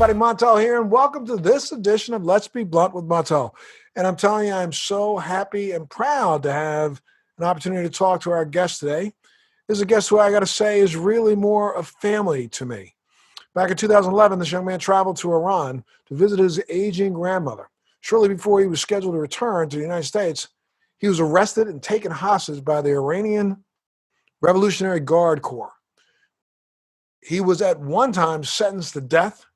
everybody. Montel here, and welcome to this edition of Let's Be Blunt with Montel. And I'm telling you, I'm so happy and proud to have an opportunity to talk to our guest today. This is a guest who I got to say is really more of family to me. Back in 2011, this young man traveled to Iran to visit his aging grandmother. Shortly before he was scheduled to return to the United States, he was arrested and taken hostage by the Iranian Revolutionary Guard Corps. He was at one time sentenced to death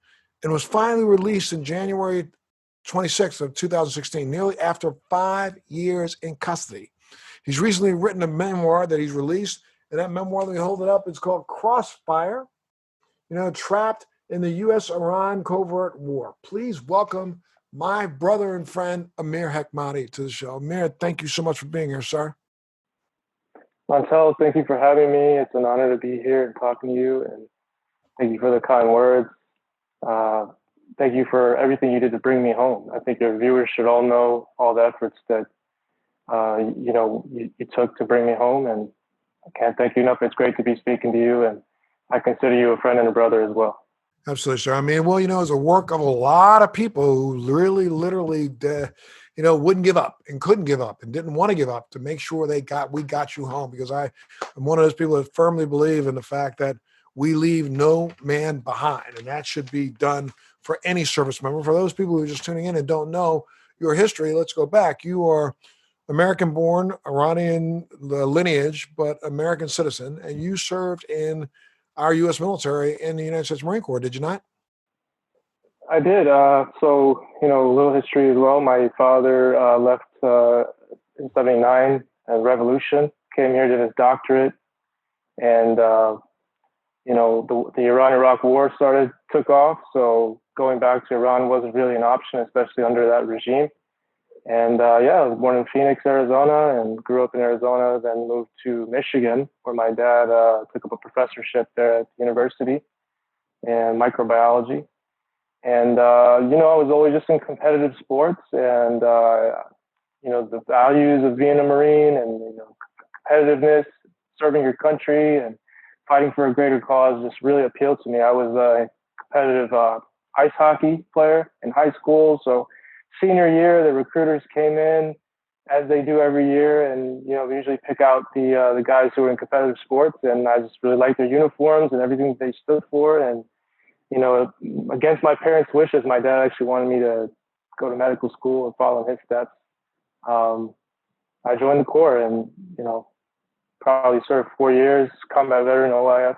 and was finally released in January 26th of 2016, nearly after 5 years in custody. He's recently written a memoir that he's released, and that memoir, let me hold it up, it's called Crossfire, Trapped in the US-Iran Covert War. Please welcome my brother and friend, Amir Hekmati, to the show. Amir, thank you so much for being here, sir. Montel, thank you for having me. It's an honor to be here and talking to you, and thank you for the kind words. Thank you for everything you did to bring me home. I think your viewers should all know all the efforts that you took to bring me home, and I can't thank you enough. It's great to be speaking to you, and I consider you a friend and a brother as well. Absolutely, sir. I mean, well, it's a work of a lot of people who really, literally, wouldn't give up and couldn't give up and didn't want to give up to make sure we got you home, because I'm one of those people that firmly believe in the fact that we leave no man behind, and that should be done for any service member. For those people who are just tuning in and don't know your history, let's go back. You are American-born, Iranian lineage, but American citizen, and you served in our U.S. military in the United States Marine Corps, did you not? I did. A little history as well. My father left in '79 at Revolution, came here, did his doctorate, and the Iran-Iraq War took off. So going back to Iran wasn't really an option, especially under that regime. And I was born in Phoenix, Arizona, and grew up in Arizona, then moved to Michigan, where my dad took up a professorship there at the university in microbiology. And, I was always just in competitive sports, and, the values of being a Marine and, competitiveness, serving your country and fighting for a greater cause just really appealed to me. I was a competitive ice hockey player in high school. So senior year, the recruiters came in, as they do every year, and we usually pick out the guys who are in competitive sports, and I just really liked their uniforms and everything that they stood for. And against my parents' wishes, my dad actually wanted me to go to medical school and follow in his steps. I joined the Corps, and probably served 4 years, combat veteran OIF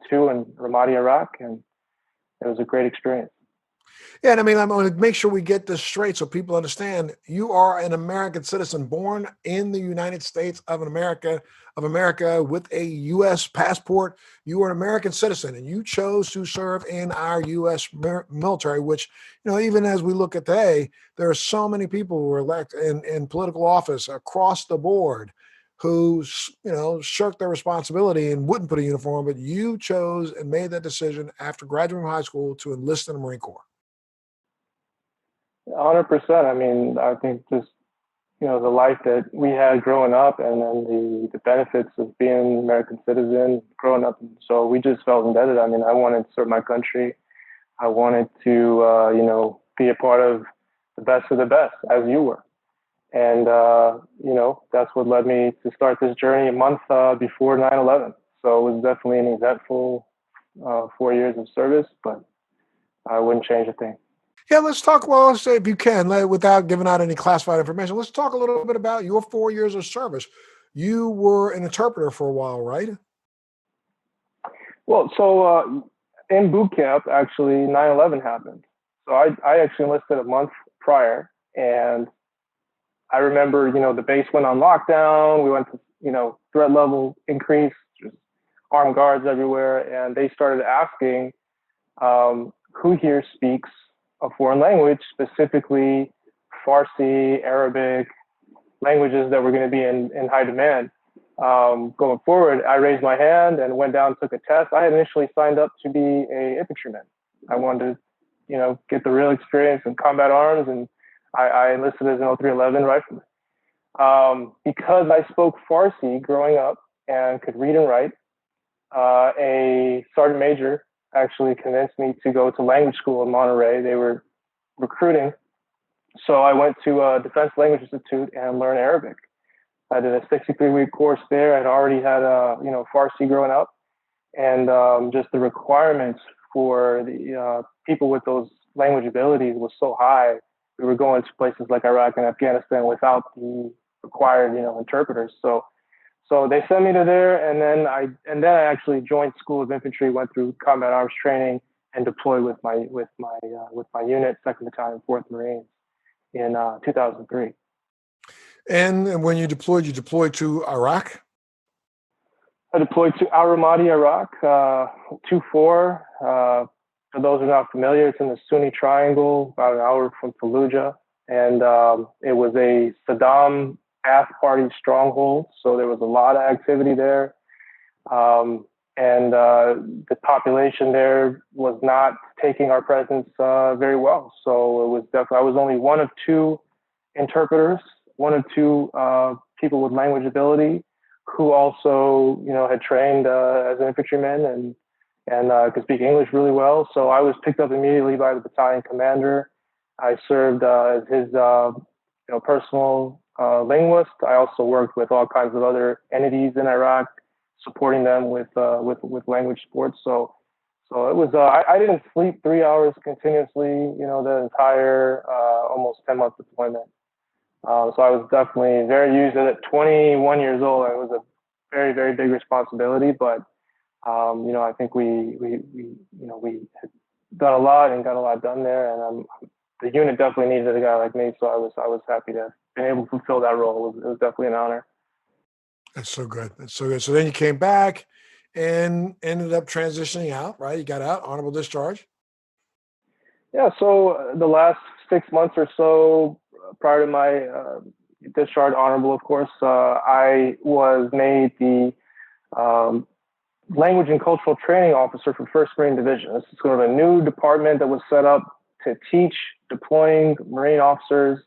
2 in Ramadi, Iraq, and it was a great experience. Yeah, and I'm going to make sure we get this straight so people understand. You are an American citizen born in the United States of America with a U.S. passport. You are an American citizen, and you chose to serve in our U.S. military, which, even as we look at today, there are so many people who are elected in political office across the board who, shirked their responsibility and wouldn't put a uniform, but you chose and made that decision after graduating from high school to enlist in the Marine Corps. 100%. I think just, the life that we had growing up, and then the benefits of being an American citizen growing up. So we just felt indebted. I wanted to serve my country. I wanted to, be a part of the best of the best, as you were. And, that's what led me to start this journey a month before 9/11. So it was definitely an eventful 4 years of service, but I wouldn't change a thing. Yeah, let's talk, let's say if you can, without giving out any classified information, let's talk a little bit about your 4 years of service. You were an interpreter for a while, right? Well, so in boot camp, actually, 9/11 happened. So I actually enlisted a month prior, and I remember, the base went on lockdown. We went to, threat level increase, just armed guards everywhere. And they started asking who here speaks a foreign language, specifically Farsi, Arabic, languages that were going to be in high demand. Going forward, I raised my hand and went down and took a test. I had initially signed up to be an infantryman. I wanted to, get the real experience in combat arms, and I enlisted as an 0311 rifleman. Because I spoke Farsi growing up and could read and write, a sergeant major actually convinced me to go to language school in Monterey. They were recruiting. So I went to Defense Language Institute and learned Arabic. I did a 63-week course there. I'd already had, Farsi growing up. And just the requirements for the people with those language abilities was so high. We were going to places like Iraq and Afghanistan without the required, interpreters. So they sent me to there, and then I actually joined School of Infantry, went through combat arms training, and deployed with my unit, 2nd Battalion, 4th Marines, in 2003. And when you deployed to Iraq? I deployed to Al Ramadi, Iraq, 2-4. For those who are not familiar, it's in the Sunni Triangle, about an hour from Fallujah. And it was a Saddam Ba'ath Party stronghold, so there was a lot of activity there. And the population there was not taking our presence very well. So it was definitely, I was only one of 2 interpreters, one of 2 people with language ability who also, had trained as an infantryman and could speak English really well. So I was picked up immediately by the battalion commander. I served as his, personal linguist. I also worked with all kinds of other entities in Iraq, supporting them with language support. So it was. I didn't sleep 3 hours continuously. The entire almost 10-month deployment. So I was definitely very used to it. At 21 years old, it was a very, very big responsibility, but I think we had done a lot and got a lot done there, and the unit definitely needed a guy like me. So I was happy to have been able to fulfill that role. It was definitely an honor. That's so good. That's so good. So then you came back and ended up transitioning out, right? You got out, honorable discharge. Yeah. So the last 6 months or so prior to my discharge, honorable, of course, I was made the language and cultural training officer for 1st Marine Division. This is sort of a new department that was set up to teach deploying Marine officers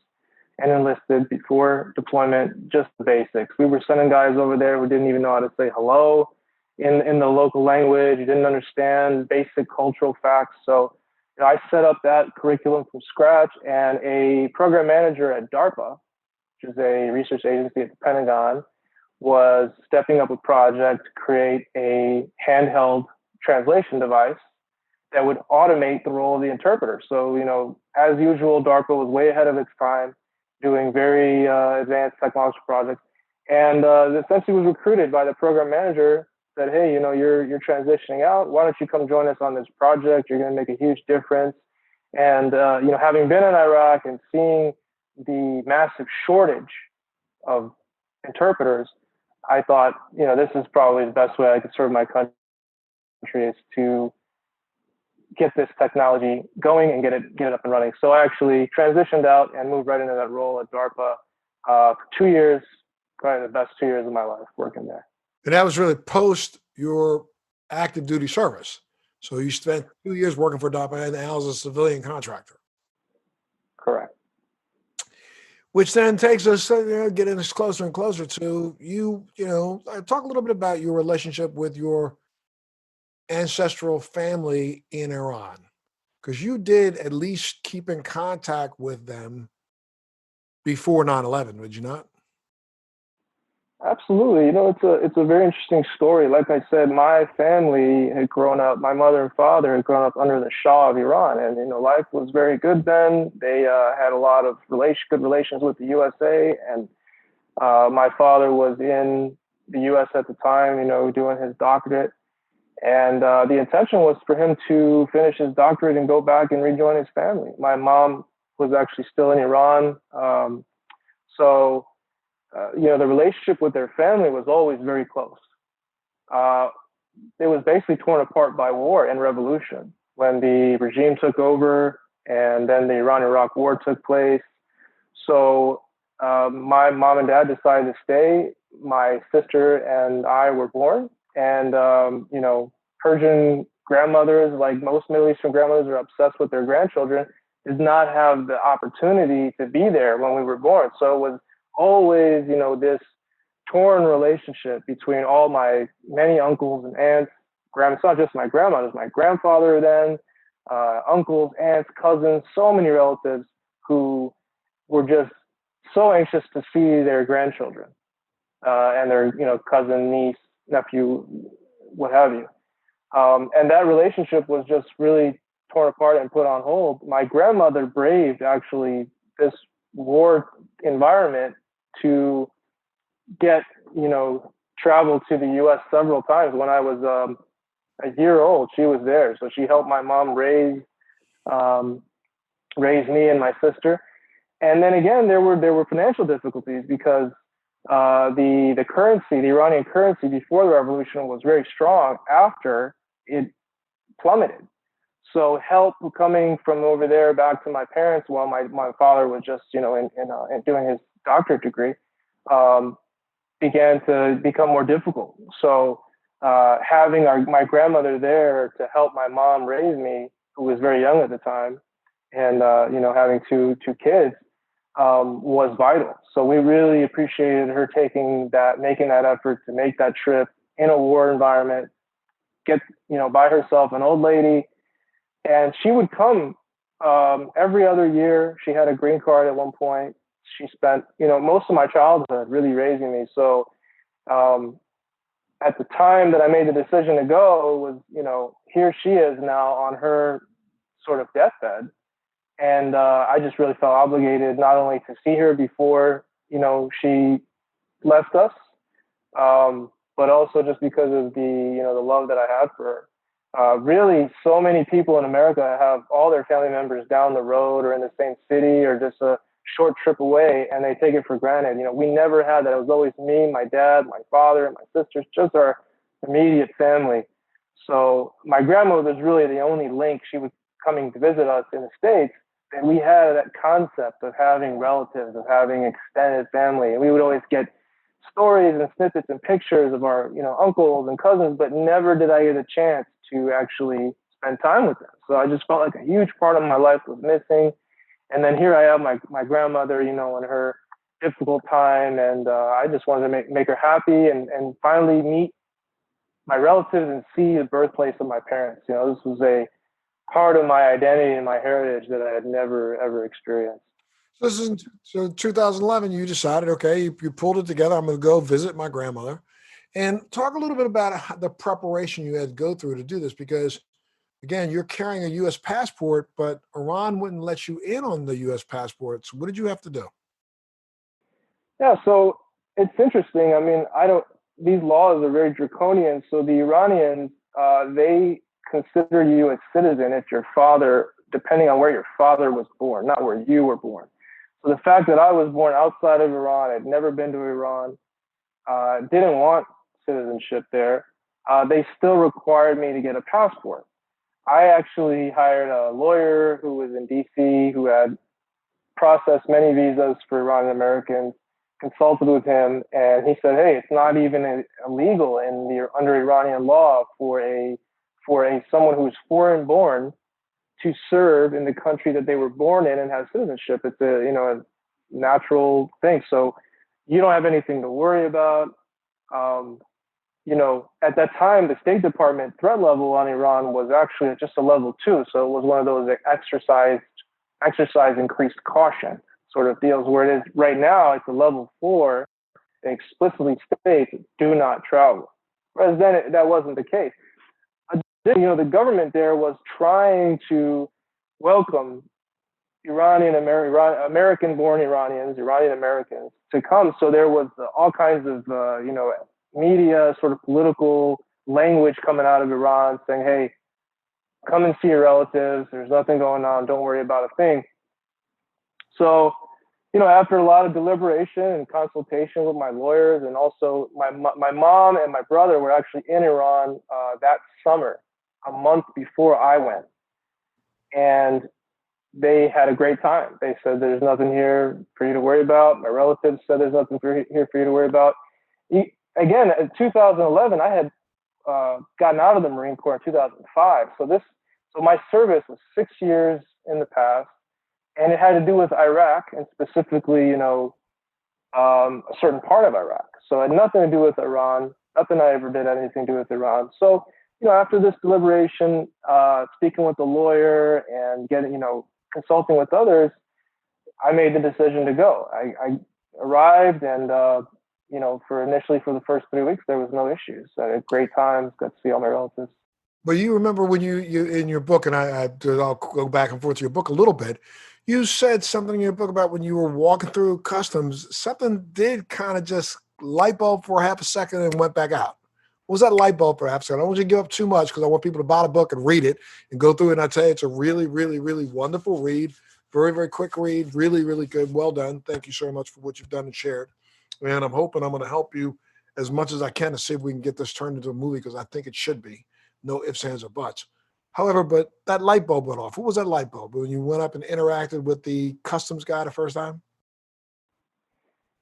and enlisted before deployment, just the basics. We were sending guys over there who didn't even know how to say hello in the local language, didn't understand basic cultural facts. So I set up that curriculum from scratch, and a program manager at DARPA, which is a research agency at the Pentagon, was stepping up a project to create a handheld translation device that would automate the role of the interpreter. So, as usual, DARPA was way ahead of its time, doing very advanced technological projects, and essentially was recruited by the program manager. Said, hey, you're transitioning out. Why don't you come join us on this project? You're going to make a huge difference. And having been in Iraq and seeing the massive shortage of interpreters, I thought, this is probably the best way I could serve my country, is to get this technology going and get it up and running. So I actually transitioned out and moved right into that role at DARPA for 2 years, probably the best 2 years of my life working there. And that was really post your active duty service. So you spent 2 years working for DARPA and now as a civilian contractor. Correct. Which then takes us, getting us closer and closer to you. Talk a little bit about your relationship with your ancestral family in Iran, because you did at least keep in contact with them before 9/11, would you not? Absolutely. It's a very interesting story. Like I said, my family had grown up, my mother and father had grown up under the Shah of Iran, and life was very good then. They had a lot of good relations with the USA, and my father was in the US at the time, doing his doctorate. And the intention was for him to finish his doctorate and go back and rejoin his family. My mom was actually still in Iran. The relationship with their family was always very close. It was basically torn apart by war and revolution when the regime took over, and then the Iran-Iraq War took place. So my mom and dad decided to stay. My sister and I were born, and Persian grandmothers, like most Middle Eastern grandmothers, are obsessed with their grandchildren, did not have the opportunity to be there when we were born. So it was always, this torn relationship between all my many uncles and aunts, it's not just my grandma, it was my grandfather then, uncles, aunts, cousins, so many relatives who were just so anxious to see their grandchildren and their, cousin, niece, nephew, what have you. And that relationship was just really torn apart and put on hold. My grandmother braved actually this war environment to get, travel to the U.S. several times. When I was a year old, she was there. So she helped my mom raise me and my sister. And then again, there were financial difficulties because the currency, the Iranian currency before the revolution was very strong. After it plummeted. So help coming from over there back to my parents while my father was just, in doing his doctorate degree, began to become more difficult. So having my grandmother there to help my mom raise me, who was very young at the time, and having two kids, was vital. So we really appreciated her making that effort to make that trip in a war environment, get, by herself, an old lady. And she would come every other year. She had a green card at one point. She spent, most of my childhood really raising me. So at the time that I made the decision to go was, here she is now on her sort of deathbed. And I just really felt obligated not only to see her before, she left us, but also just because of the love that I had for her. Really, so many people in America have all their family members down the road or in the same city or just a short trip away, and they take it for granted. We never had that. It was always me, my dad, my father, and my sisters, just our immediate family. So my grandmother was really the only link. She was coming to visit us in the States, and we had that concept of having relatives, of having extended family. And we would always get stories and snippets and pictures of our, uncles and cousins, but never did I get a chance to actually spend time with them. So I just felt like a huge part of my life was missing. And then here I have my grandmother, in her difficult time. And I just wanted to make her happy and finally meet my relatives and see the birthplace of my parents. This was a part of my identity and my heritage that I had never, ever experienced. So 2011, you decided, okay, you pulled it together. I'm going to go visit my grandmother. And talk a little bit about the preparation you had to go through to do this, because again, you're carrying a U.S. passport, but Iran wouldn't let you in on the U.S. passport. So what did you have to do? Yeah, so it's interesting. I mean, these laws are very draconian. So the Iranians, they consider you a citizen if your father, depending on where your father was born, not where you were born. So the fact that I was born outside of Iran, I'd never been to Iran, didn't want citizenship there, they still required me to get a passport. I actually hired a lawyer who was in DC who had processed many visas for Iranian Americans, consulted with him, and he said, hey, it's not even illegal under Iranian law for someone who's foreign born to serve in the country that they were born in and have citizenship. It's a natural thing. So you don't have anything to worry about. At that time, the State Department threat level on Iran was actually just a level 2. So it was one of those exercise increased caution sort of deals, where it is right now, it's a level 4. It explicitly states do not travel. Whereas then that wasn't the case. The government there was trying to welcome American-born Iranians, Iranian Americans to come. So there was all kinds of, media, sort of political language coming out of Iran saying, hey, come and see your relatives. There's nothing going on. Don't worry about a thing. So, after a lot of deliberation and consultation with my lawyers, and also my mom and my brother were actually in Iran that summer, a month before I went. And they had a great time. They said, there's nothing here for you to worry about. My relatives said there's nothing here for you to worry about. Again, in 2011, I had gotten out of the Marine Corps in 2005. So my service was 6 years in the past, and it had to do with Iraq, and specifically, a certain part of Iraq. So it had nothing to do with Iran. Nothing I ever did had anything to do with Iran. So after this deliberation, speaking with the lawyer and getting, consulting with others, I made the decision to go. I arrived and, for the first 3 weeks, there was no issues. I had great times, got to see all my relatives. But you remember when you in your book, and I'll go back and forth to your book a little bit. You said something in your book about when you were walking through customs, something did kind of just light bulb for half a second and went back out. What was that light bulb for half a second? I don't want you to give up too much because I want people to buy the book and read it and go through it. And I tell you, it's a really, really, really wonderful read. Very, very quick read. Really, really good. Well done. Thank you so much for what you've done and shared. And I'm hoping I'm going to help you as much as I can to see if we can get this turned into a movie because I think it should be. No ifs, ands, or buts. However, but that light bulb went off. What was that light bulb? When you went up and interacted with the customs guy the first time?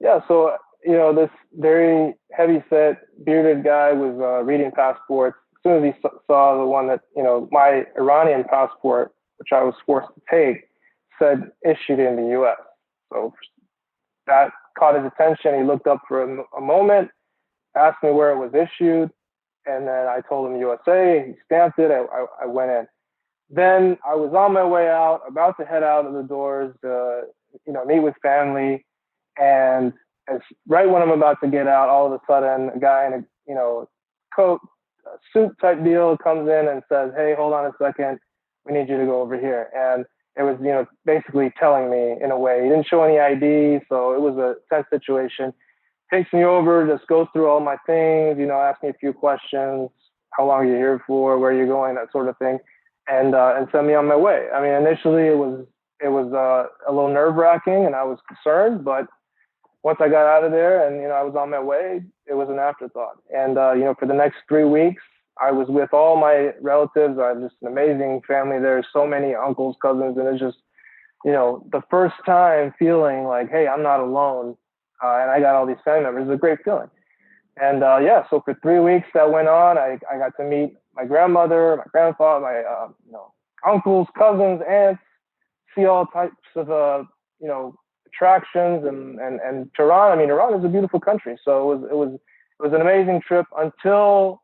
Yeah, so, this very heavy-set, bearded guy was reading passports. As soon as he saw the one that, my Iranian passport, which I was forced to take, said issued in the US. So that caught his attention. He looked up for a moment, asked me where it was issued, and then I told him USA. He stamped it. I went in. Then I was on my way out, about to head out of the doors, meet with family. And right when I'm about to get out, all of a sudden, a guy in a coat, a suit type deal comes in and says, "Hey, hold on a second. We need you to go over here." And it was, basically telling me in a way. He didn't show any ID, so it was a tense situation. Takes me over, just goes through all my things, asks me a few questions, how long are you here for, where are you going, that sort of thing, and send me on my way. I mean, initially it was a little nerve wracking, and I was concerned, but once I got out of there and I was on my way, it was an afterthought. And for the next 3 weeks, I was with all my relatives. I have just an amazing family there, so many uncles, cousins, and it's just the first time feeling like, hey, I'm not alone. And I got all these family members. It's a great feeling. And so for 3 weeks that went on, I got to meet my grandmother, my grandfather, my uncles, cousins, aunts, see all types of attractions and Tehran. I mean, Iran is a beautiful country, so it was an amazing trip until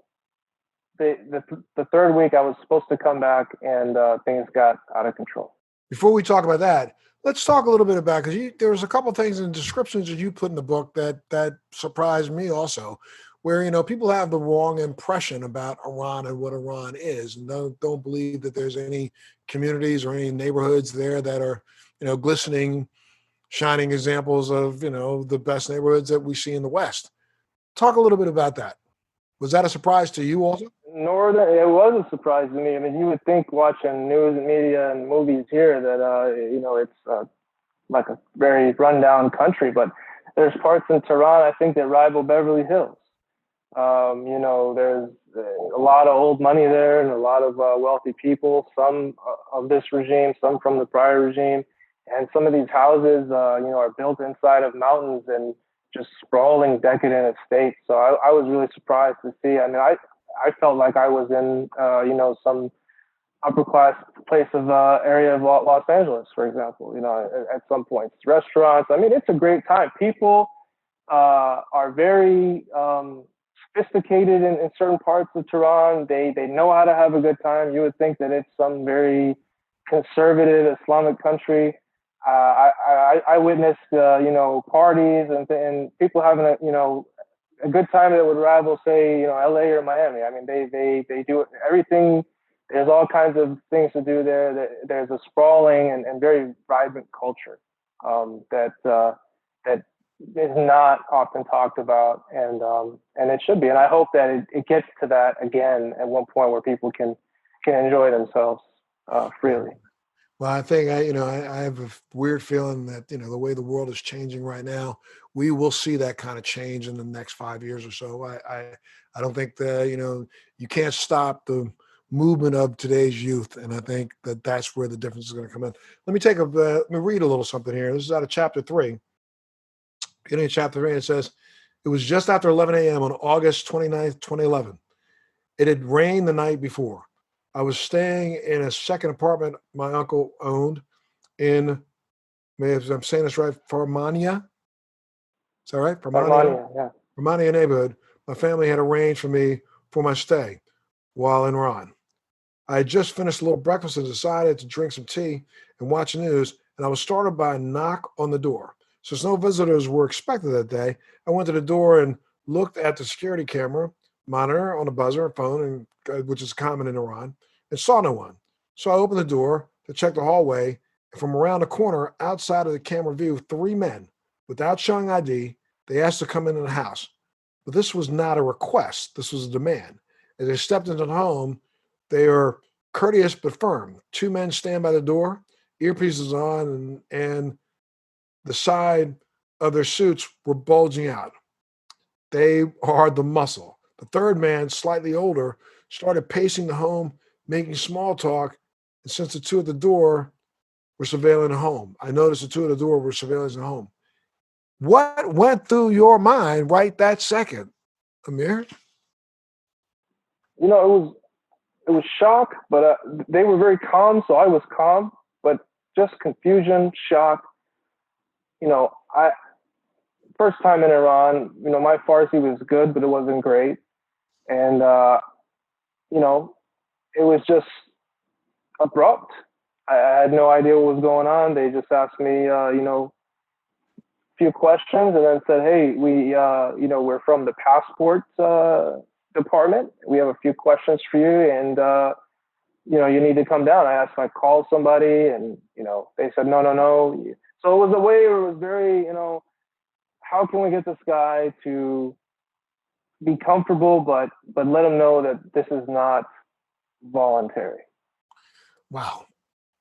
the third week. I was supposed to come back, and things got out of control. Before we talk about that, let's talk a little bit about, because there was a couple of things in descriptions that you put in the book that surprised me also, where people have the wrong impression about Iran and what Iran is, and don't believe that there's any communities or any neighborhoods there that are glistening, shining examples of the best neighborhoods that we see in the West. Talk a little bit about that. Was that a surprise to you also? It was a surprise to me. I mean, you would think watching news and media and movies here that it's like a very rundown country, but there's parts in Tehran I think that rival Beverly Hills. There's a lot of old money there and a lot of wealthy people, some of this regime, some from the prior regime, and some of these houses are built inside of mountains and just sprawling, decadent estates. So I was really surprised to see. I mean, I felt like I was in, some upper class place of area of Los Angeles, for example. At some points, restaurants. I mean, it's a great time. People are very sophisticated in certain parts of Tehran. They know how to have a good time. You would think that it's some very conservative Islamic country. I witnessed, parties and people having a good time that would rival, say, LA or Miami. I mean, they do everything. There's all kinds of things to do there. There's a sprawling and very vibrant culture that is not often talked about, and it should be. And I hope that it gets to that again at one point where people can enjoy themselves freely. Well, I think I have a weird feeling that the way the world is changing right now, we will see that kind of change in the next 5 years or so. I don't think that you can't stop the movement of today's youth, and I think that that's where the difference is going to come in. Let me read a little something here. This is out of chapter 3. Beginning of chapter 3, it says, "It was just after 11 a.m. on August 29th, 2011. It had rained the night before. I was staying in a second apartment my uncle owned in, if I'm saying this right, Farmania. Is that right? Armenia, yeah. Farmania neighborhood. My family had arranged for me for my stay. while in Iran. I had just finished a little breakfast and decided to drink some tea and watch the news, and I was startled by a knock on the door. Since no visitors were expected that day, I went to the door and looked at the security camera monitor on the buzzer phone, which is common in Iran, and saw no one. So I opened the door to check the hallway, and from around the corner, outside of the camera view, three men, without showing ID, they asked to come into the house. But this was not a request, this was a demand. As they stepped into the home, they are courteous but firm. Two men stand by the door, earpieces on, and the side of their suits were bulging out. They are the muscle. The third man, slightly older, started pacing the home, making small talk. And since the two at the door were surveilling the home, I noticed the two at the door were surveilling the home. What went through your mind right that second, Amir? It was shock, but they were very calm, so I was calm, but just confusion, shock. I first time in Iran. My Farsi was good, but it wasn't great, and it was just abrupt. I had no idea what was going on. They just asked me, a few questions, and then said, "Hey, we're from the passport department. We have a few questions for you, and you need to come down." I asked if I called somebody, and they said, "No, no, no." So it was a way where it was very, how can we get this guy to be comfortable, but let him know that this is not voluntary. Wow.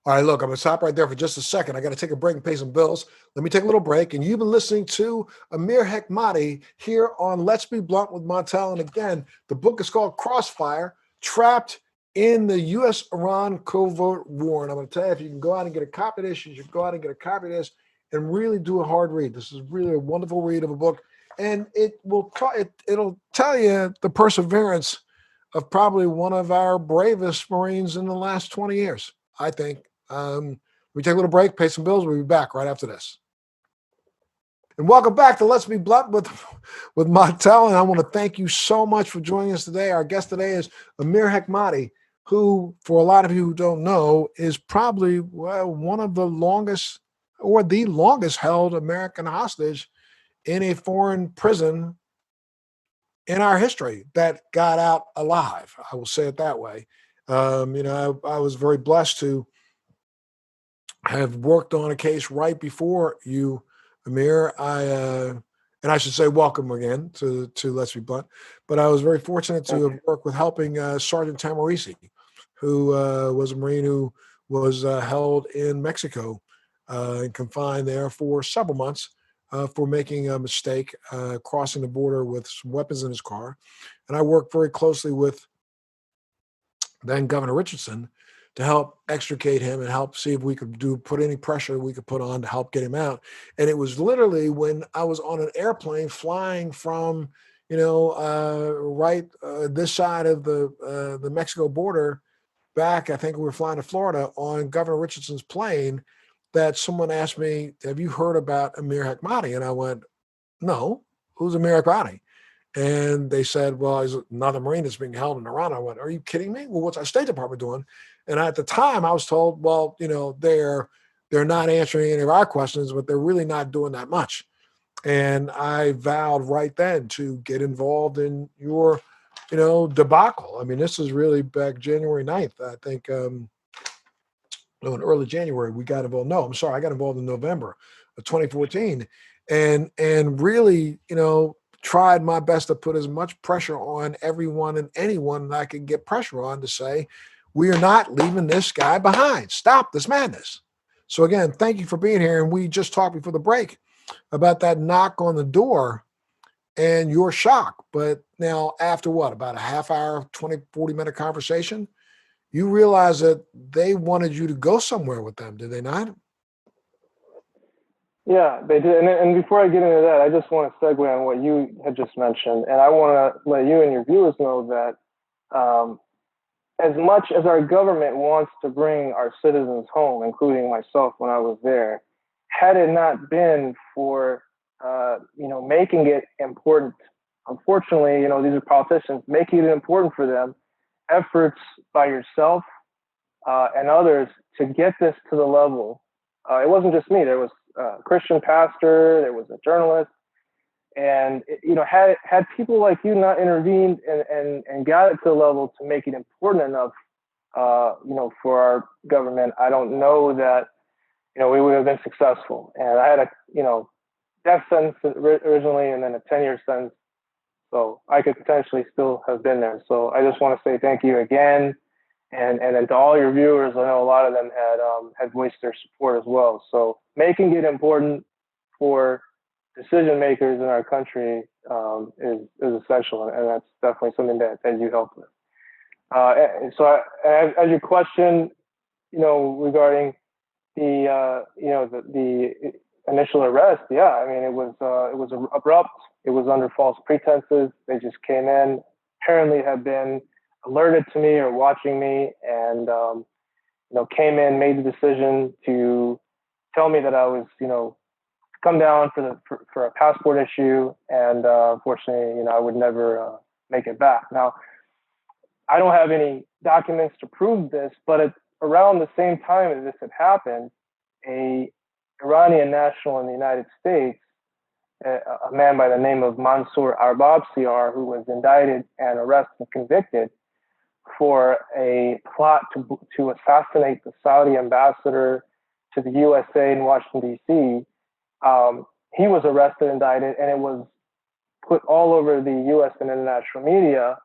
All right, look, I'm going to stop right there for just a second. I got to take a break and pay some bills. Let me take a little break. And you've been listening to Amir Hekmati here on Let's Be Blunt with Montel. And again, the book is called Crossfire, Trapped in the US-Iran Covert War. And I'm going to tell you, if you can go out and get a copy of this, you should go out and get a copy of this and really do a hard read. This is really a wonderful read of a book. And it'll tell you the perseverance of probably one of our bravest Marines in the last 20 years, I think. We take a little break, pay some bills. We'll be back right after this. And welcome back to Let's Be Blunt with Montel. And I want to thank you so much for joining us today. Our guest today is Amir Hekmati, who, for a lot of you who don't know, is probably one of the longest or the longest held American hostage in a foreign prison in our history that got out alive. I will say it that way. I was very blessed to have worked on a case right before you, Amir. And I should say welcome again to Let's Be Blunt. But I was very fortunate to have worked with helping Sergeant Tamarisi, who was a Marine who was held in Mexico and confined there for several months for making a mistake, crossing the border with some weapons in his car. And I worked very closely with then Governor Richardson to help extricate him and help see if we could put any pressure we could put on to help get him out. And it was literally when I was on an airplane flying from, this side of the Mexico border back, I think we were flying to Florida on Governor Richardson's plane, that someone asked me, "Have you heard about Amir Hekmati?" And I went, "No, who's Amir Hekmati?" And they said, "Well, he's another Marine that's being held in Iran." I went, "Are you kidding me? Well, what's our State Department doing?" And at the time, I was told, "Well, they're not answering any of our questions, but they're really not doing that much." And I vowed right then to get involved in your, debacle. I mean, this is really back January 9th, I think. In early January, we got involved. No, I'm sorry, I got involved in November of 2014, and really, tried my best to put as much pressure on everyone and anyone that I could get pressure on to say, we are not leaving this guy behind. Stop this madness. So again, thank you for being here. And we just talked before the break about that knock on the door and your shock. But now after what, about a half hour, 40-minute conversation, you realize that they wanted you to go somewhere with them, did they not? Yeah, they did. And before I get into that, I just want to segue on what you had just mentioned. And I want to let you and your viewers know that as much as our government wants to bring our citizens home, including myself when I was there, had it not been for, making it important, unfortunately, these are politicians, making it important for them, efforts by yourself and others to get this to the level. It wasn't just me. There was a Christian pastor, there was a journalist, and had people like you not intervened and got it to the level to make it important enough, for our government, I don't know that we would have been successful. And I had a death sentence originally, and then a 10-year sentence. So I could potentially still have been there. So I just want to say thank you again. And then to all your viewers, I know a lot of them had voiced their support as well. So making it important for decision makers in our country is essential, and that's definitely something that you helped with. As your question, regarding the initial arrest, yeah, I mean it was abrupt. It was under false pretenses. They just came in, apparently had been alerted to me or watching me, and came in, made the decision to tell me that I was come down for a passport issue, and unfortunately, I would never make it back. Now, I don't have any documents to prove this, but around the same time as this had happened, a Iranian national in the United States, a man by the name of Mansour Arbab-Siar, who was indicted and arrested and convicted for a plot to assassinate the Saudi ambassador to the USA in Washington, D.C., he was arrested, indicted, and it was put all over the U.S. and international media.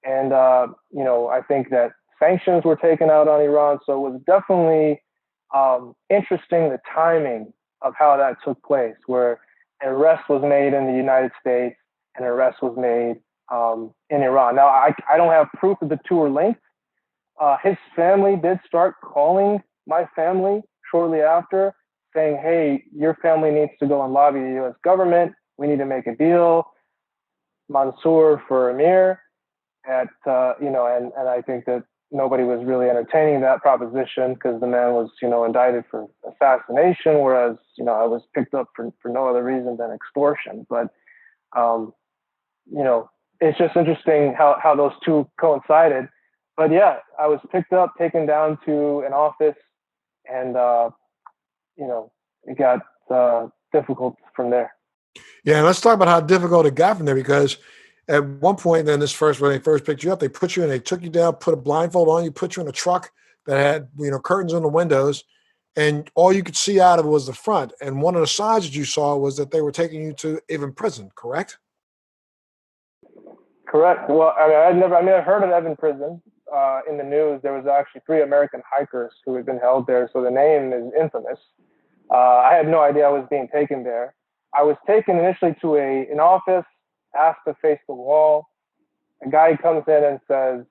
And, I think that sanctions were taken out on Iran. So it was definitely interesting, the timing of how that took place, where an arrest was made in the United States and an arrest was made in Iran. Now, I don't have proof that the two were linked. His family did start calling my family shortly after, saying, hey, your family needs to go and lobby the U.S. government. We need to make a deal. Mansour for Amir. And I think that nobody was really entertaining that proposition because the man was, indicted for assassination, whereas, I was picked up for no other reason than extortion. But, it's just interesting how those two coincided. But yeah, I was picked up, taken down to an office, and, it got difficult from there. Yeah, and let's talk about how difficult it got from there, because at one point, then when they first picked you up, they took you down, put a blindfold on you, put you in a truck that had, curtains on the windows, and all you could see out of it was the front. And one of the signs that you saw was that they were taking you to Evin prison, correct? Correct. Well, I heard of Evin prison in the news. There was actually 3 American hikers who had been held there, so the name is infamous. I had no idea I was being taken there. I was taken initially to an office, asked to face the wall. A guy comes in and says,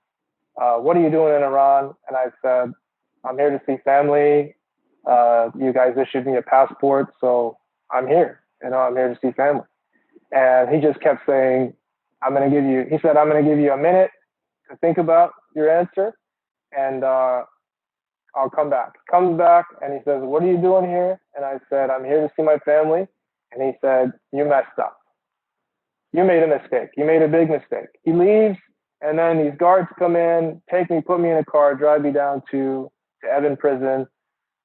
what are you doing in Iran? And I said, I'm here to see family. You guys issued me a passport, so I'm here. I'm here to see family. And he just kept saying, I'm going to give you a minute to think about your answer, and I'll come back. Comes back, and he says, what are you doing here? And I said, I'm here to see my family. And he said, you messed up. You made a mistake. You made a big mistake. He leaves, and then these guards come in, take me, put me in a car, drive me down to Evin prison,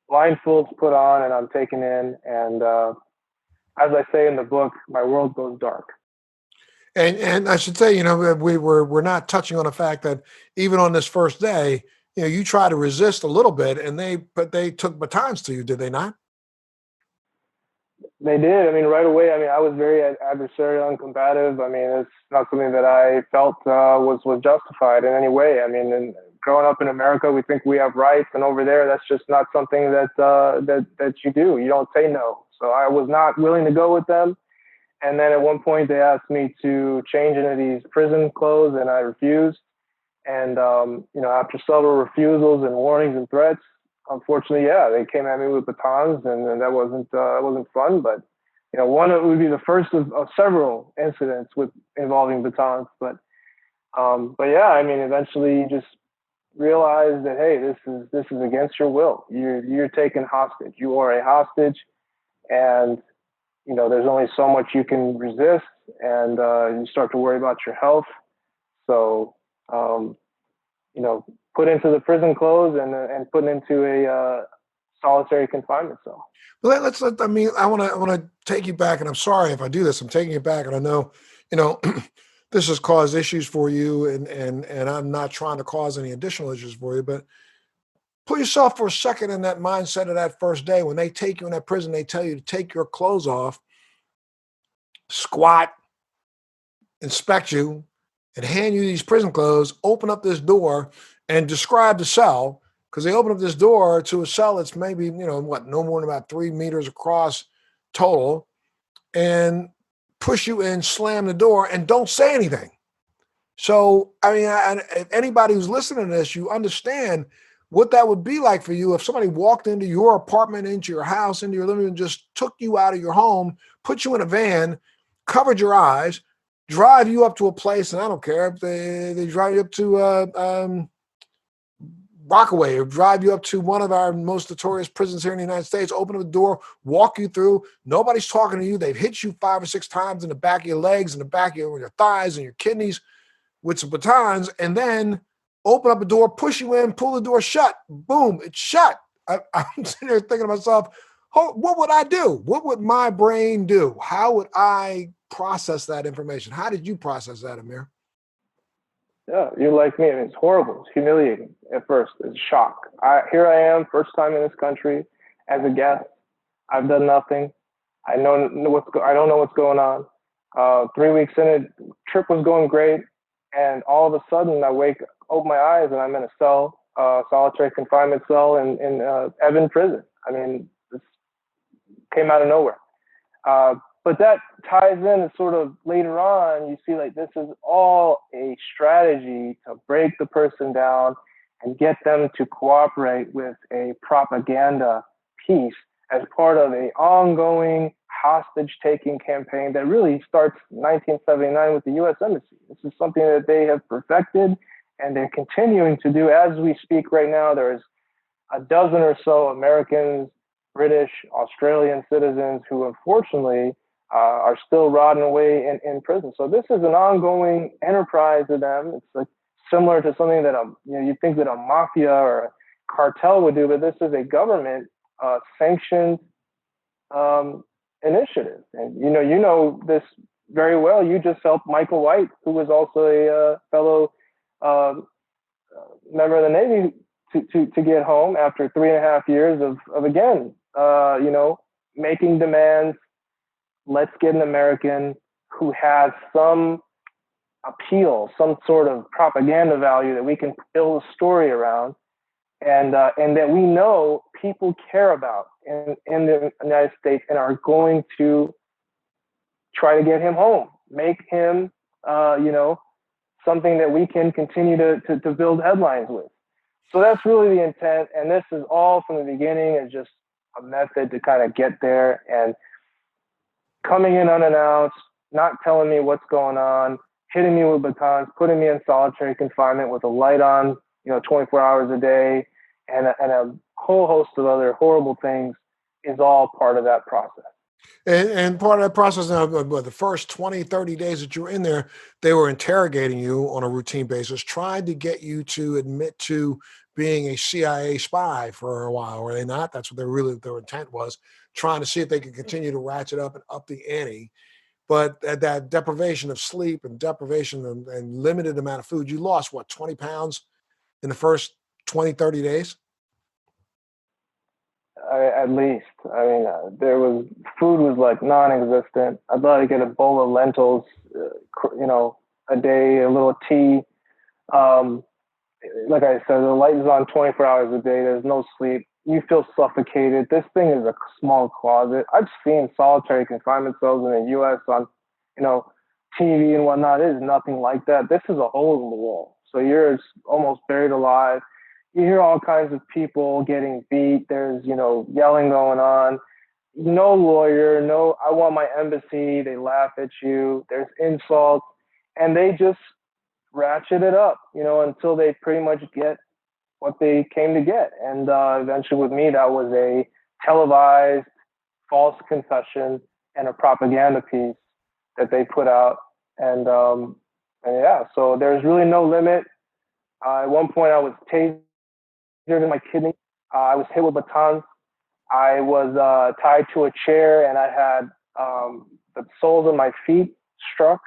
blindfolds put on, and I'm taken in. And as I say in the book, my world goes dark. And I should say, we're not touching on the fact that even on this first day, you try to resist a little bit, but they took batons to you, did they not? They did. Right away. I was very adversarial and combative. It's not something that I felt was justified in any way. And growing up in America, we think we have rights, and over there, that's just not something that you do. You don't say no. So I was not willing to go with them. And then at one point, they asked me to change into these prison clothes, and I refused. And after several refusals and warnings and threats, unfortunately, they came at me with batons, and that wasn't fun. But one, it would be the first of several incidents involving batons. But yeah, eventually you just realize that, hey, this is against your will. You're taken hostage. You are a hostage, and there's only so much you can resist, and you start to worry about your health. So put into the prison clothes and put into a solitary confinement cell. Well, I mean, I want to take you back, and I'm sorry if I do this. I'm taking you back, and I know, you know, this has caused issues for you, and I'm not trying to cause any additional issues for you, but put yourself for a second in that mindset of that first day when they take you in that prison. They tell you to take your clothes off, squat, inspect you, and hand you these prison clothes. Open up this door and describe the cell, because they open up this door to a cell that's maybe no more than about 3 meters across total, and push you in, slam the door, and don't say anything. So, I mean, if anybody who's listening to this, you understand what that would be like for you if somebody walked into your apartment, into your house, into your living room, just took you out of your home, put you in a van, covered your eyes, drive you up to a place, and I don't care if they drive you up to Rockaway, or drive you up to one of our most notorious prisons here in the United States, open up the door, walk you through. Nobody's talking to you. They've hit you 5 or 6 times in the back of your legs, in the back of your thighs and your kidneys with some batons, and then open up a door, push you in, pull the door shut. Boom, it's shut. I'm sitting there thinking to myself, what would I do? What would my brain do? How would I process that information? How did you process that, Amir? Yeah, you're like me. I mean, it's horrible. It's humiliating at first. It's shock. Here I am, first time in this country as a guest. I've done nothing. I don't know what's going on. 3 weeks in, it trip was going great, and all of a sudden, open my eyes, and I'm in a cell, solitary confinement cell in Evan prison. I mean, this came out of nowhere. But that ties in sort of later on, you see like this is all a strategy to break the person down and get them to cooperate with a propaganda piece as part of an ongoing hostage-taking campaign that really starts in 1979 with the U.S. Embassy. This is something that they have perfected, and they're continuing to do as we speak right now. There's a dozen or so Americans, British, Australian citizens who unfortunately are still rotting away in prison. So this is an ongoing enterprise of them. It's like similar to something that you think that a mafia or a cartel would do, but this is a government sanctioned initiative. And you know this very well. You just helped Michael White, who was also a fellow member of the Navy, to get home after 3.5 years of again, making demands. Let's get an American who has some appeal, some sort of propaganda value that we can build a story around, and that we know people care about in the United States and are going to try to get him home, make him, something that we can continue to build headlines with. So that's really the intent, and this is all from the beginning is just a method to kind of get there and coming in unannounced, not telling me what's going on, hitting me with batons, putting me in solitary confinement with a light on, 24 hours a day, and a whole host of other horrible things is all part of that process. And part of that process now, the first 20, 30 days that you were in there, they were interrogating you on a routine basis, trying to get you to admit to being a CIA spy for a while, were they not? That's what their intent was, trying to see if they could continue to ratchet up and up the ante. But that deprivation of sleep and deprivation and limited amount of food, you lost, 20 pounds in the first 20, 30 days? At least. I mean, food was like non-existent. I'd like to get a bowl of lentils, a day, a little tea. Like I said, the light is on 24 hours a day. There's no sleep. You feel suffocated. This thing is a small closet. I've seen solitary confinement cells in the U.S. on, TV and whatnot. It is nothing like that. This is a hole in the wall. So you're almost buried alive. You hear all kinds of people getting beat. There's, yelling going on. No lawyer, no, I want my embassy. They laugh at you. There's insults. And they just ratchet it up, until they pretty much get what they came to get. And eventually with me, that was a televised false confession and a propaganda piece that they put out. And yeah, so there's really no limit. At one point, I was tasered in my kidney. I was hit with batons. I was tied to a chair, and I had the soles of my feet struck,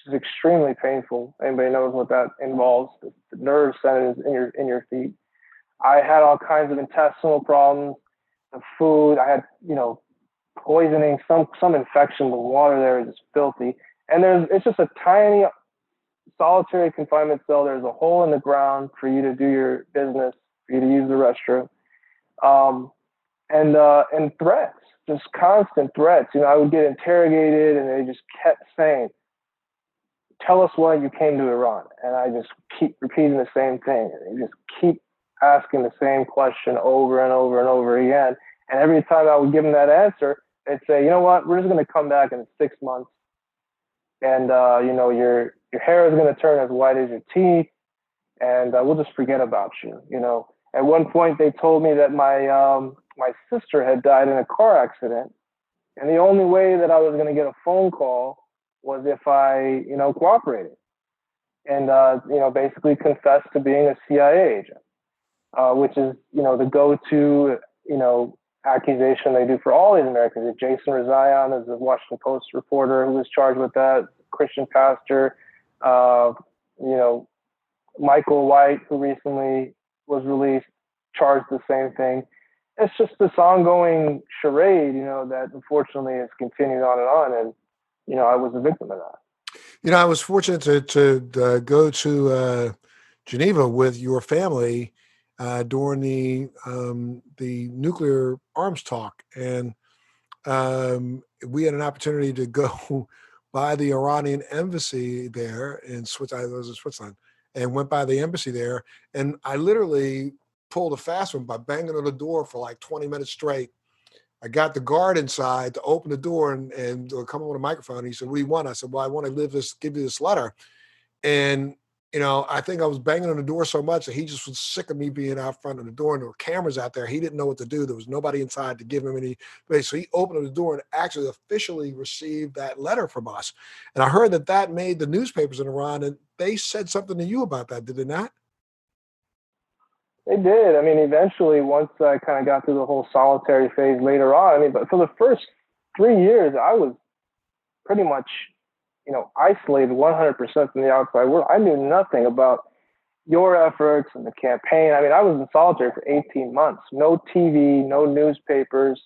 which is extremely painful. Anybody knows what that involves? The nerve centers in your feet. I had all kinds of intestinal problems. The food, I had, poisoning, some infection. The water there is just filthy. And it's just a tiny solitary confinement cell. There's a hole in the ground for you to do your business, for you to use the restroom. And threats, just constant threats. I would get interrogated, and they just kept saying, "Tell us why you came to Iran." And I just keep repeating the same thing. And they just keep asking the same question over and over and over again. And every time I would give them that answer, they'd say, "You know what? We're just going to come back in 6 months, and your hair is going to turn as white as your teeth, and we'll just forget about you." At one point, they told me that my sister had died in a car accident, and the only way that I was going to get a phone call was if I, cooperated, and basically confessed to being a CIA agent, which is the go-to accusation they do for all these Americans. Jason Rezaian is a Washington Post reporter who was charged with that, Christian pastor, Michael White, who recently was released, charged the same thing. It's just this ongoing charade, that unfortunately has continued on and on. And, I was a victim of that. I was fortunate to go to Geneva with your family during the nuclear arms talk, and we had an opportunity to go by the Iranian embassy there in Switzerland. I was in Switzerland, and went by the embassy there, and I literally pulled a fast one by banging on the door for like 20 minutes straight. I got the guard inside to open the door and come on with a microphone. He said, "What do you want?" I said, "Well, I want to give you this letter." And, I think I was banging on the door so much that he just was sick of me being out front of the door, and there were cameras out there. He didn't know what to do. There was nobody inside to give him any space. So he opened the door and actually officially received that letter from us. And I heard that made the newspapers in Iran, and they said something to you about that, did they not? They did. I mean, eventually, once I kind of got through the whole solitary phase later on, but for the first 3 years, I was pretty much, isolated 100% from the outside world. I knew nothing about your efforts and the campaign. I mean, I was in solitary for 18 months, no TV, no newspapers.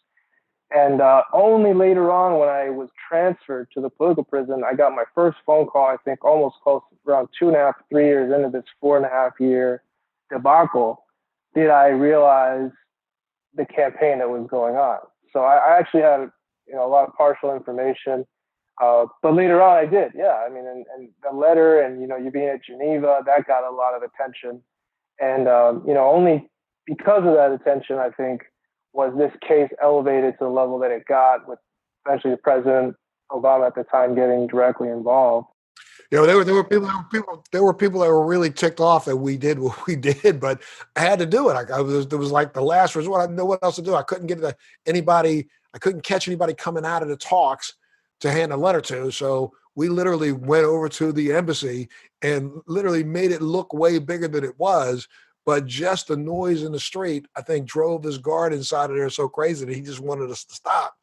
And only later on, when I was transferred to the political prison, I got my first phone call, I think almost close around 2.5, 3 years into this 4.5-year debacle, did I realize the campaign that was going on. So I actually had, a lot of partial information. But later on I did, yeah. I mean, and the letter and, you being at Geneva, that got a lot of attention. And, only because of that attention, I think, was this case elevated to the level that it got, with especially President Obama at the time getting directly involved. There were people that were really ticked off that we did what we did, but I had to do it. There was like the last resort. I didn't know what else to do. I couldn't get anybody. I couldn't catch anybody coming out of the talks to hand a letter to. So we literally went over to the embassy and literally made it look way bigger than it was. But just the noise in the street, I think, drove this guard inside of there so crazy that he just wanted us to stop.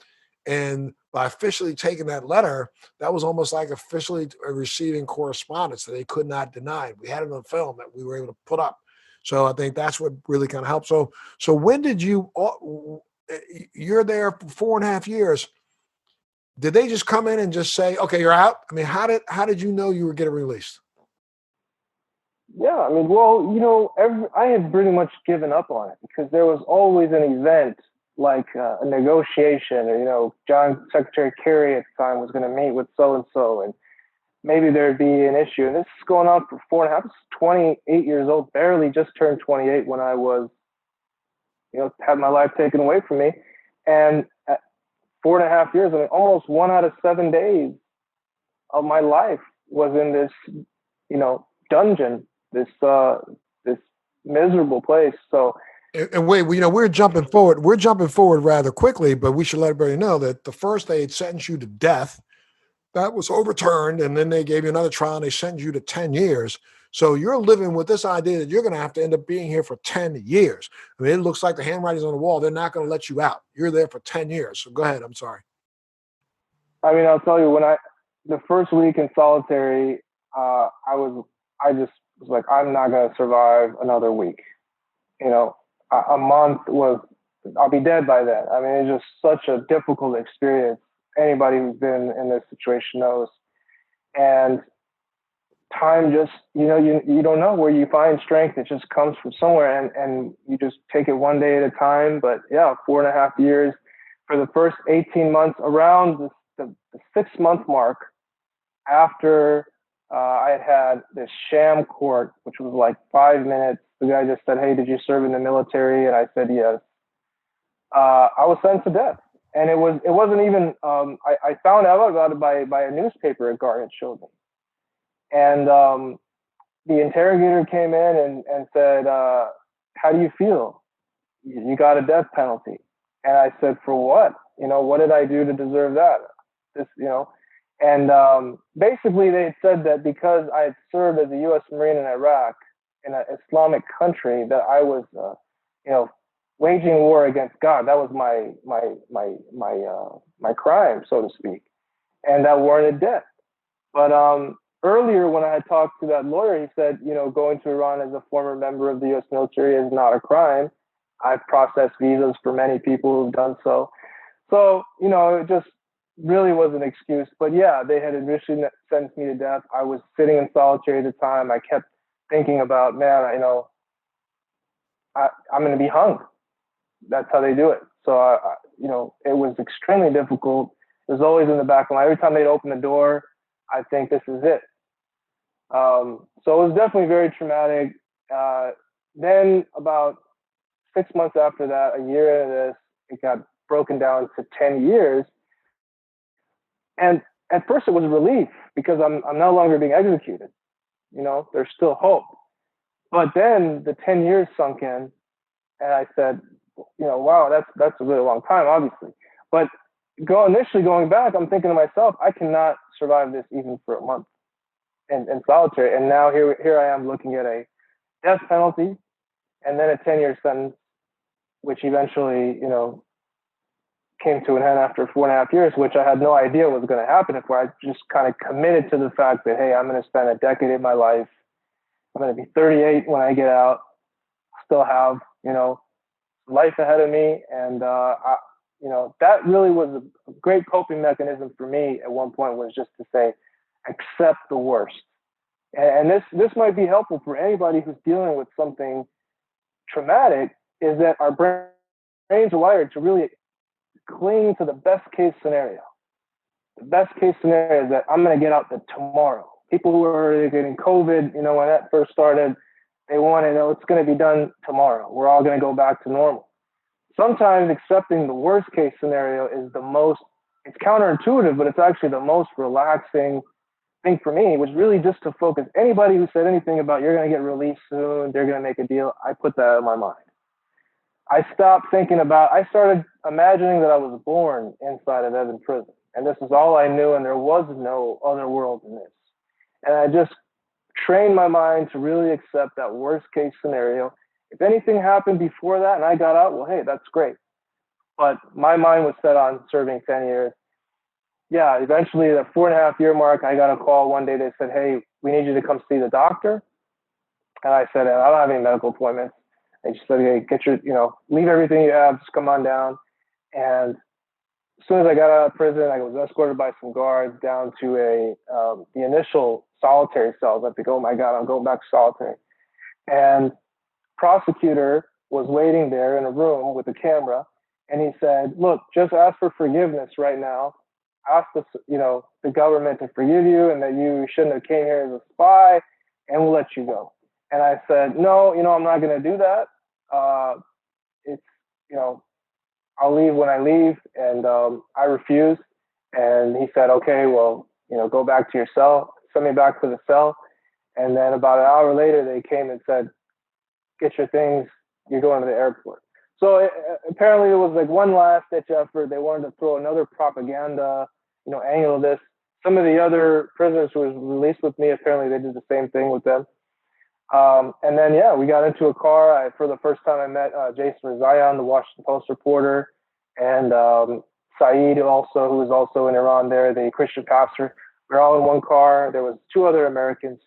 And by officially taking that letter, that was almost like officially receiving correspondence that they could not deny. We had it on film that we were able to put up. So I think that's what really kind of helped. So when did you're there for 4.5 years. Did they just come in and just say, "Okay, you're out"? I mean, how did you know you were getting released? Yeah, I mean, well, I had pretty much given up on it, because there was always an event like a negotiation, or, John Secretary Kerry at the time was going to meet with so-and-so, and maybe there'd be an issue. And this is going on for 4.5, 28 years old, barely just turned 28 when I was, had my life taken away from me. And at 4.5 years, I mean, almost 1 out of 7 days of my life was in this, dungeon, this miserable place. So, and wait, we're jumping forward. We're jumping forward rather quickly, but we should let everybody know that the first they had sentenced you to death. That was overturned, and then they gave you another trial, and they sentenced you to 10 years. So you're living with this idea that you're going to have to end up being here for 10 years. I mean, it looks like the handwriting's on the wall. They're not going to let you out. You're there for 10 years. So go ahead. I'm sorry. I mean, I'll tell you, the first week in solitary, I just was like, I'm not going to survive another week. You know, a month I'll be dead by then. I mean, it's just such a difficult experience. Anybody who's been in this situation knows. And time just, you don't know where you find strength. It just comes from somewhere, and you just take it one day at a time. But yeah, 4.5 years. For the first 18 months, around the 6-month mark, after I had this sham court, which was like 5 minutes, the guy just said, "Hey, did you serve in the military?" And I said, "Yes." I was sentenced to death. And it wasn't even, I found out about it by a newspaper a guard had showed me. And the interrogator came in and said, "How do you feel? You got a death penalty." And I said, "For what? What did I do to deserve that?" And basically they had said that because I had served as a U.S. Marine in Iraq, in an Islamic country, that I was, waging war against God. That was my crime, so to speak, and that warranted death. But earlier, when I had talked to that lawyer, he said, going to Iran as a former member of the U.S. military is not a crime. I've processed visas for many people who've done so. So, it just really was an excuse. But yeah, they had initially sentenced me to death. I was sitting in solitary at the time. I kept thinking about, man, I'm going to be hung. That's how they do it. So, it was extremely difficult. It was always in the back of my mind. Every time they'd open the door, I think this is it. So it was definitely very traumatic. Then about 6 months after that, a year into this, it got broken down to 10 years. And at first it was a relief because I'm no longer being executed. There's still hope. But then the 10 years sunk in, and I said, wow, that's a really long time, obviously. But initially going back, I'm thinking to myself, I cannot survive this even for a month in solitary. And now here I am looking at a death penalty and then a 10-year sentence, which eventually, came to an end after 4.5 years, which I had no idea was going to happen. If I just kind of committed to the fact that, hey, I'm going to spend a decade of my life. I'm going to be 38 when I get out, still have, life ahead of me. And, that really was a great coping mechanism for me at one point, was just to say, accept the worst. And this might be helpful for anybody who's dealing with something traumatic, is that our brains are wired to really cling to the best case scenario. The best case scenario is that I'm going to get out tomorrow. People who are getting COVID, when that first started, they want to know it's going to be done tomorrow. We're all going to go back to normal. Sometimes accepting the worst case scenario is it's counterintuitive, but it's actually the most relaxing thing for me. Was really just to focus. Anybody who said anything about you're going to get released soon, they're going to make a deal, I put that out of my mind. I started imagining that I was born inside of Evan prison. And this is all I knew, and there was no other world in this. And I just trained my mind to really accept that worst case scenario. If anything happened before that and I got out, well, hey, that's great. But my mind was set on serving 10 years. Yeah, eventually the 4.5 year mark, I got a call one day. They said, "Hey, we need you to come see the doctor." And I said, "I don't have any medical appointments." They just said, "Hey, leave everything you have, just come on down." And as soon as I got out of prison, I was escorted by some guards down to the initial solitary cells. I think, oh my God, I'm going back to solitary. And prosecutor was waiting there in a room with a camera, and he said, "Look, just ask for forgiveness right now. Ask the government to forgive you, and that you shouldn't have came here as a spy, and we'll let you go." And I said, "No, I'm not going to do that. It's, I'll leave when I leave." And I refused. And he said, "Okay, well, go back to your cell." Sent me back to the cell. And then about an hour later, they came and said, "Get your things. You're going to the airport." So apparently it was like one last ditch effort. They wanted to throw another propaganda, angle of this. Some of the other prisoners who were released with me, apparently they did the same thing with them. And then, yeah, we got into a car. For the first time, I met Jason Rezaian, the Washington Post reporter, and Saeed, also, who was also in Iran there, the Christian pastor. We were all in one car. There was two other Americans,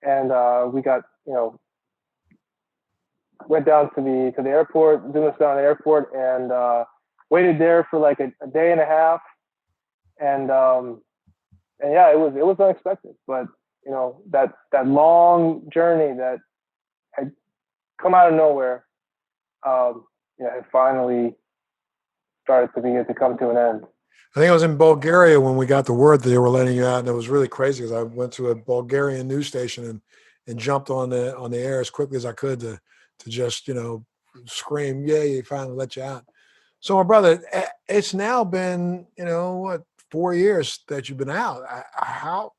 and we got, went down to the airport, zoomed us down to the airport, and waited there for like a day and a half. And yeah, it was unexpected, but that long journey that had come out of nowhere, had finally started to come to an end. I think I was in Bulgaria when we got the word that they were letting you out, and it was really crazy because I went to a Bulgarian news station and jumped on the air as quickly as I could to just scream, "Yeah, you finally let you out." So, my brother, it's now been 4 years that you've been out. How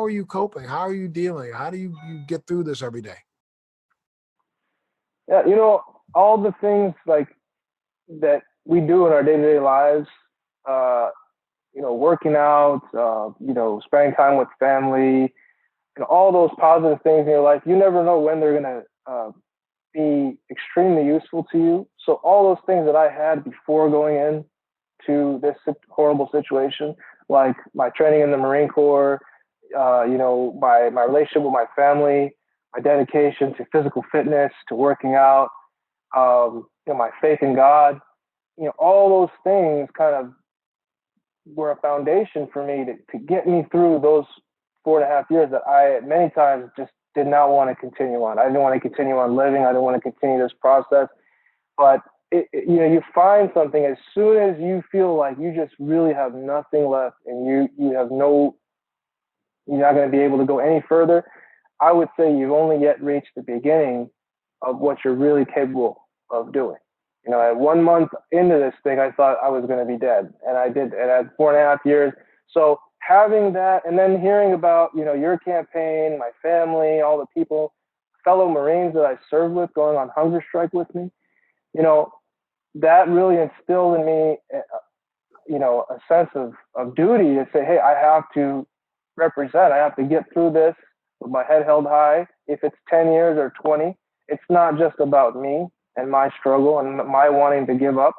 are you coping? How are you dealing? How do you get through this every day? Yeah, all the things like that we do in our day-to-day lives, working out, spending time with family, and all those positive things in your life, you never know when they're going to be extremely useful to you. So all those things that I had before going in to this horrible situation, like my training in the Marine Corps, my relationship with my family, my dedication to physical fitness, to working out, my faith in God, all those things kind of were a foundation for me to get me through those 4.5 years that I many times just did not want to continue on. I didn't want to continue on living. I didn't want to continue this process. But you find something as soon as you feel like you just really have nothing left and you're not going to be able to go any further. I would say you've only yet reached the beginning of what you're really capable of doing. At 1 month into this thing, I thought I was going to be dead, and I did. And at 4.5 years, so having that, and then hearing about your campaign, my family, all the people, fellow Marines that I served with, going on hunger strike with me, that really instilled in me, a sense of duty to say, hey, I have to represent. I have to get through this with my head held high. If it's 10 years or 20, it's not just about me and my struggle and my wanting to give up.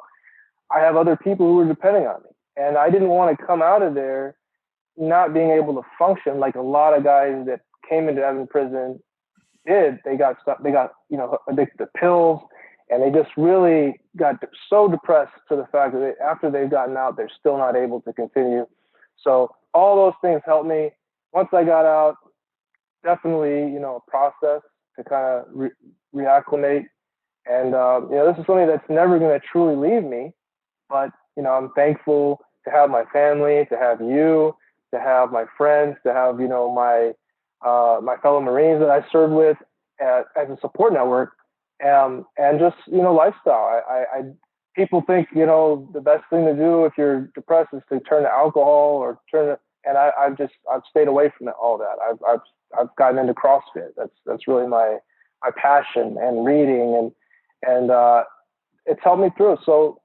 I have other people who are depending on me. And I didn't want to come out of there not being able to function like a lot of guys that came into Evan prison did. They got addicted to pills, and they just really got so depressed to the fact that after they've gotten out, they're still not able to continue. So all those things helped me. Once I got out, definitely, a process to kind of reacclimate. And, this is something that's never going to truly leave me. But, I'm thankful to have my family, to have you, to have my friends, to have, my fellow Marines that I served with as a support network, and just, lifestyle. People think, the best thing to do if you're depressed is to turn to alcohol or and I've stayed away from all that. I've gotten into CrossFit. That's really my passion, and reading, and it's helped me through. So,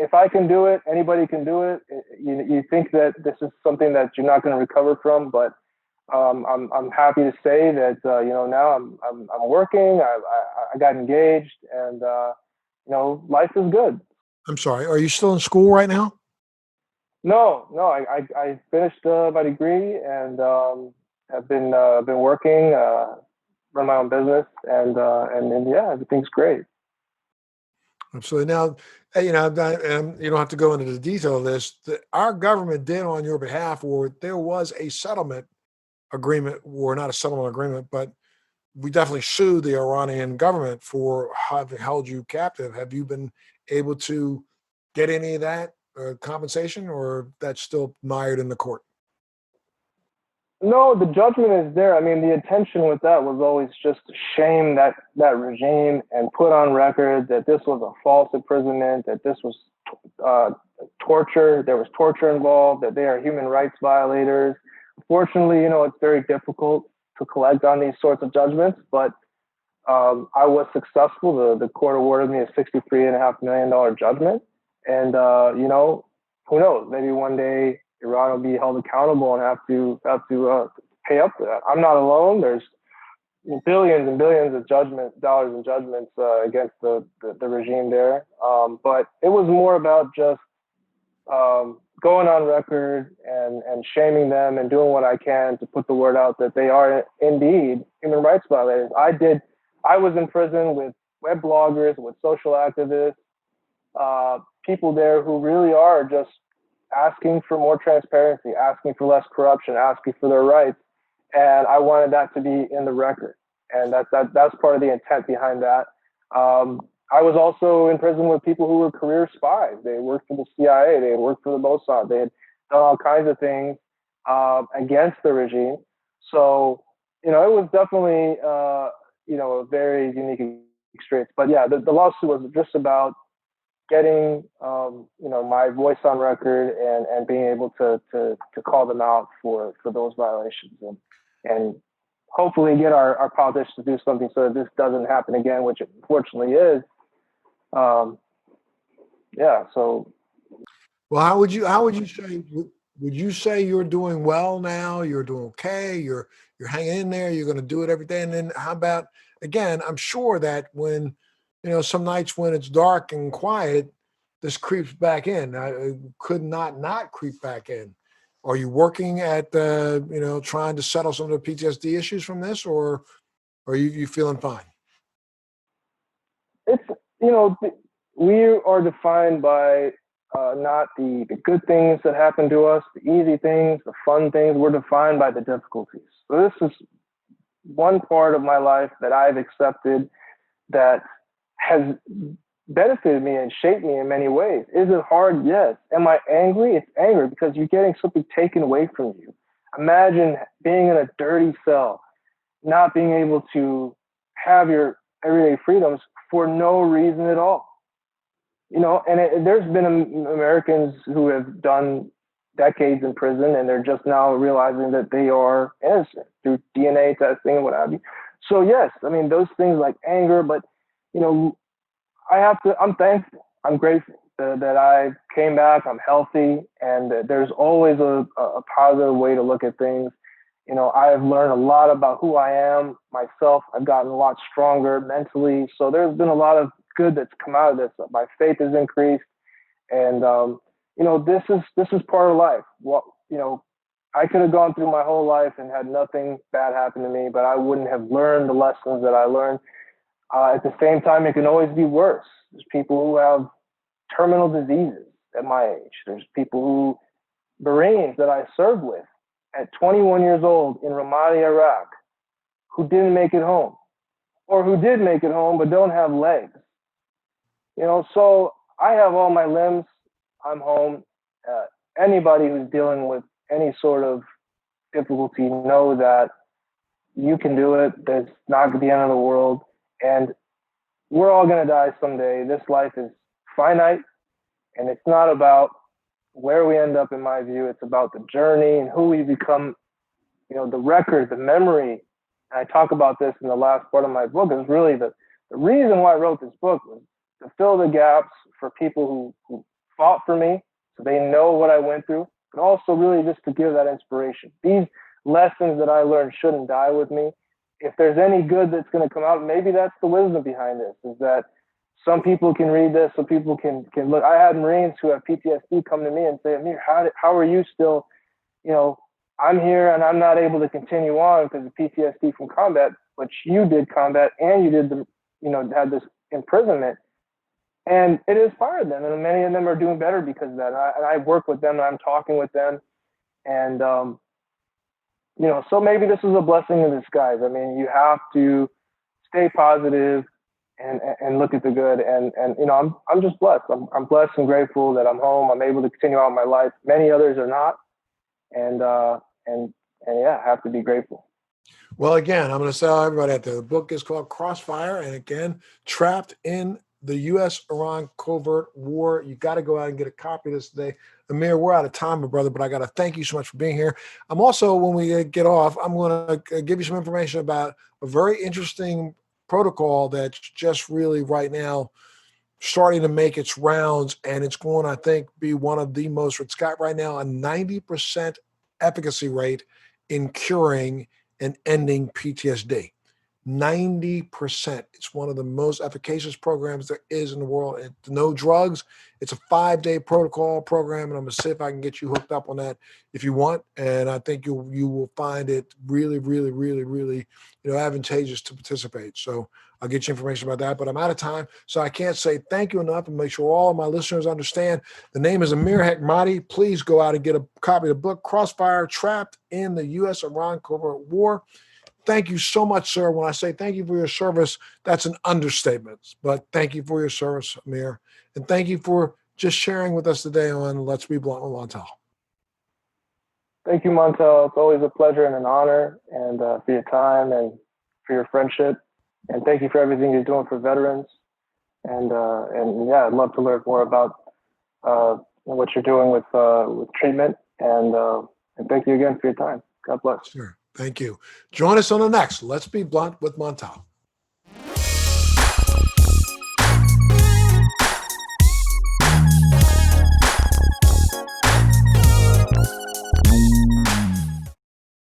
if I can do it, anybody can do it. You think that this is something that you're not going to recover from, but I'm happy to say that now I'm working. I got engaged, and life is good. I'm sorry. Are you still in school right now? No. I finished my degree, and have been working, run my own business, and yeah, everything's great. Absolutely. Now, and you don't have to go into the detail of this. Our government did on your behalf, or there was a settlement agreement, or not a settlement agreement, but we definitely sued the Iranian government for having held you captive. Have you been able to get any of that compensation, or that's still mired in the court? No, the judgment is there. I mean, the intention with that was always just to shame that regime and put on record that this was a false imprisonment, that this was torture, there was torture involved, that they are human rights violators. Unfortunately, it's very difficult to collect on these sorts of judgments, but I was successful. The court awarded me a $63.5 million judgment. And, who knows, maybe one day Iran will be held accountable and have to pay up for that. I'm not alone. There's billions and billions of dollars in judgments against the regime there. But it was more about just going on record and shaming them and doing what I can to put the word out that they are indeed human rights violators. I was in prison with web bloggers, with social activists, people there who really are just asking for more transparency, asking for less corruption, asking for their rights. And I wanted that to be in the record. And that's part of the intent behind that. I was also in prison with people who were career spies. They worked for the CIA, they had worked for the Mossad, they had done all kinds of things against the regime. So, it was definitely, a very unique experience. But yeah, the lawsuit was just about getting, my voice on record and being able to call them out for those violations and hopefully get our politicians to do something so that this doesn't happen again, which it unfortunately is. So. Well, how would you say, would you say you're doing well now? You're doing okay. You're hanging in there. You're going to do it every day. And then how about, again, I'm sure that when, some nights when it's dark and quiet, this creeps back in. It could not creep back in. Are you working at, trying to settle some of the PTSD issues from this, or are you feeling fine? It's, we are defined by not the good things that happen to us, the easy things, the fun things. We're defined by the difficulties. So this is one part of my life that I've accepted that has benefited me and shaped me in many ways. Is it hard? Yes. Am I angry? It's anger because you're getting something taken away from you. Imagine being in a dirty cell, not being able to have your everyday freedoms for no reason at all. There's been Americans who have done decades in prison and they're just now realizing that they are innocent through DNA testing and what have you. So yes, those things like anger, but I'm thankful. I'm grateful that I came back. I'm healthy, and there's always a positive way to look at things. I've learned a lot about who I am myself. I've gotten a lot stronger mentally. So there's been a lot of good that's come out of this. My faith has increased, and this is part of life. I could have gone through my whole life and had nothing bad happen to me, but I wouldn't have learned the lessons that I learned. At the same time, it can always be worse. There's people who have terminal diseases at my age. There's people Marines that I served with at 21 years old in Ramadi, Iraq, who didn't make it home, or who did make it home but don't have legs. So I have all my limbs. I'm home. Anybody who's dealing with any sort of difficulty, know that you can do it. That's not the end of the world. And we're all going to die someday. This life is finite, and it's not about where we end up, in my view. It's about the journey and who we become, the record, the memory. And I talk about this in the last part of my book. Is really the reason why I wrote this book was to fill the gaps for people who fought for me, so they know what I went through, but also really just to give that inspiration. These lessons that I learned shouldn't die with me. If there's any good that's going to come out, maybe that's the wisdom behind this, is that some people can read this, some people can look. I had Marines who have PTSD come to me and say, Amir, how are you still, I'm here and I'm not able to continue on because of PTSD from combat, but you did combat and you did had this imprisonment. And it inspired them. And many of them are doing better because of that. And I work with them and I'm talking with them. And, so maybe this is a blessing in disguise. You have to stay positive and look at the good. And I'm just blessed. I'm blessed and grateful that I'm home. I'm able to continue on my life. Many others are not. And I have to be grateful. Well, again, I'm going to tell everybody that the book is called Crossfire. And again, Trapped in the US-Iran Covert War. You got to go out and get a copy of this today. Amir, we're out of time, my brother, but I got to thank you so much for being here. I'm also, when we get off, I'm going to give you some information about a very interesting protocol that's just really right now starting to make its rounds, and it's going to, I think, be one of the most, it's got right now a 90% efficacy rate in curing and ending PTSD. 90%. It's one of the most efficacious programs there is in the world. No drugs. It's a 5-day protocol program, and I'm going to see if I can get you hooked up on that if you want. And I think you will find it really, really, really, really, advantageous to participate. So I'll get you information about that. But I'm out of time, so I can't say thank you enough, and make sure all of my listeners understand. The name is Amir Hekmati. Please go out and get a copy of the book, Crossfire, Trapped in the US-Iran Covert War. Thank you so much, sir. When I say thank you for your service, that's an understatement. But thank you for your service, Amir. And thank you for just sharing with us today on Let's Be Blunt with Montel. Thank you, Montel. It's always a pleasure and an honor, and for your time and for your friendship. And thank you for everything you're doing for veterans. And yeah, I'd love to learn more about what you're doing with treatment. And thank you again for your time. God bless. Sure. Thank you. Join us on the next Let's Be Blunt with Montel.